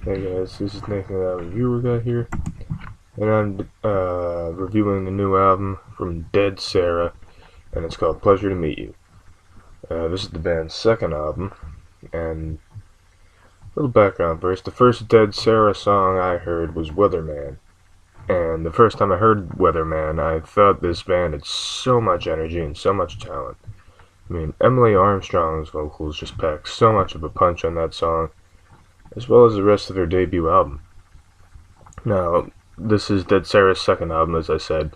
Hey guys, this is ThatAlbumReviewerGuy here, and I'm reviewing the new album from Dead Sara, and it's called Pleasure to Meet You. This is the band's second album, and a little background first. The first Dead Sara song I heard was Weatherman, and the first time I heard Weatherman, I thought this band had so much energy and so much talent. I mean, Emily Armstrong's vocals just pack so much of a punch on that song, as well as the rest of their debut album. Now, this is Dead Sara's second album, as I said,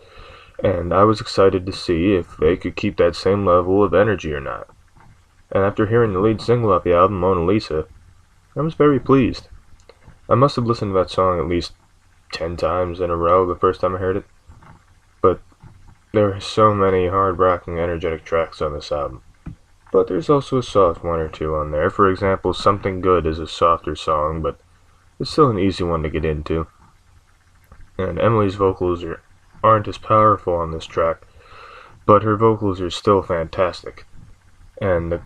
and I was excited to see if they could keep that same level of energy or not. And after hearing the lead single off the album, Mona Lisa, I was very pleased. I must have listened to that song at least 10 times in a row the first time I heard it, but there are so many hard-rocking, energetic tracks on this album. But there's also a soft one or two on there. For example, Something Good is a softer song, but it's still an easy one to get into. And Emily's vocals aren't as powerful on this track, but her vocals are still fantastic. And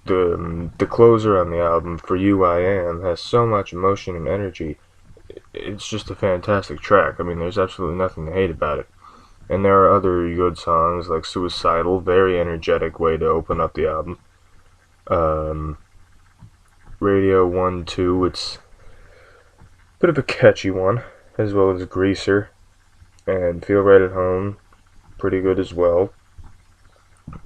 the closer on the album, For You I Am, has so much emotion and energy. It's just a fantastic track. I mean, there's absolutely nothing to hate about it. And there are other good songs like Suicidal, very energetic way to open up the album. Radio 1-2, it's a bit of a catchy one, as well as Greaser and Feel Right at Home, pretty good as well.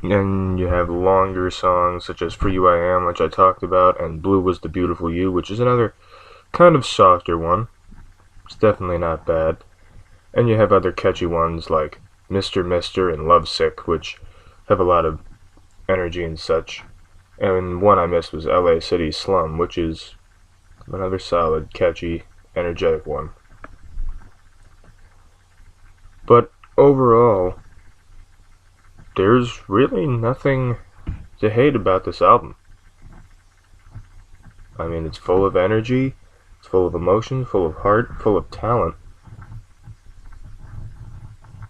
And you have longer songs such as For You I Am, which I talked about, and Blue Was the Beautiful You, which is another kind of softer one. It's definitely not bad. And you have other catchy ones like Mr. Mister and Lovesick, which have a lot of energy and such. And one I missed was LA City Slum, which is another solid, catchy, energetic one. But overall, there's really nothing to hate about this album. I mean, it's full of energy, it's full of emotion, full of heart, full of talent.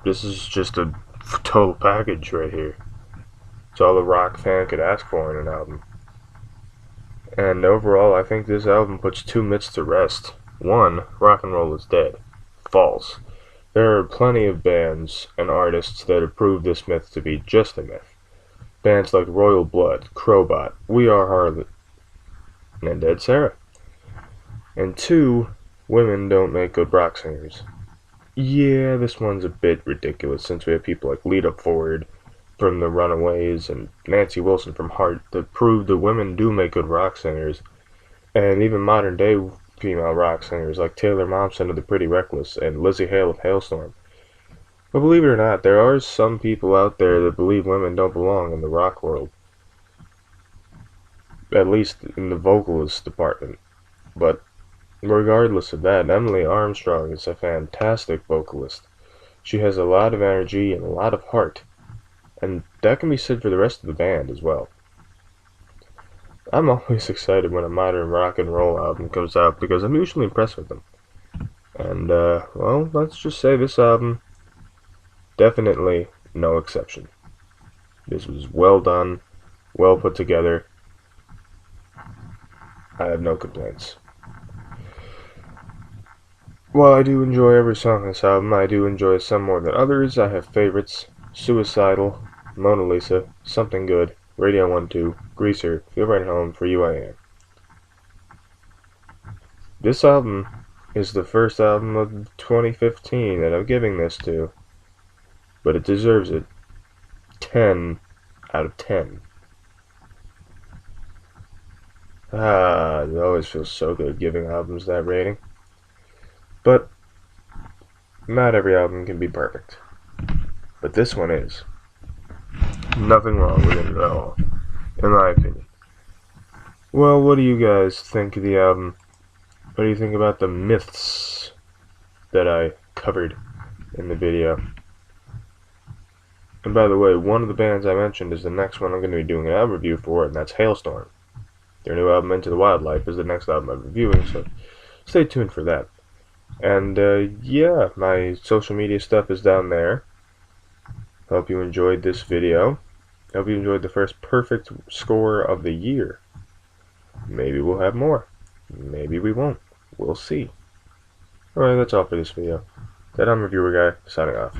This is just a total package right here. It's all a rock fan could ask for in an album. And overall, I think this album puts two myths to rest. One, rock and roll is dead. False. There are plenty of bands and artists that have proved this myth to be just a myth. Bands like Royal Blood, Crowbot, We Are Harlot, and Dead Sara. And two, women don't make good rock singers. Yeah, this one's a bit ridiculous since we have people like Lita Ford from the Runaways and Nancy Wilson from Heart that prove that women do make good rock singers. And even modern day female rock singers like Taylor Momsen of The Pretty Reckless and Lizzie Hale of Hailstorm. But believe it or not, there are some people out there that believe women don't belong in the rock world. At least in the vocalist department. But regardless of that, Emily Armstrong is a fantastic vocalist. She has a lot of energy and a lot of heart. And that can be said for the rest of the band as well. I'm always excited when a modern rock and roll album comes out because I'm usually impressed with them. And, well, let's just say this album, definitely no exception. This was well done, well put together. I have no complaints. While I do enjoy every song on this album, I do enjoy some more than others. I have favorites: Suicidal, Mona Lisa, Something Good, Radio 1-2, Greaser, Feel Right at Home, For You I Am. This album is the first album of 2015 that I'm giving this to, but it deserves it. 10 out of 10. It always feels so good giving albums that rating. But not every album can be perfect. But this one is. Nothing wrong with it at all, in my opinion. Well, what do you guys think of the album? What do you think about the myths that I covered in the video? And by the way, one of the bands I mentioned is the next one I'm going to be doing an album review for, and that's Hailstorm. Their new album, Into the Wildlife, is the next album I'm reviewing, so stay tuned for that. And, yeah, my social media stuff is down there. Hope you enjoyed this video. Hope you enjoyed the first perfect score of the year. Maybe we'll have more. Maybe we won't. we'll see. Alright, that's all for this video. ThatAlbumReviewerGuy, signing off.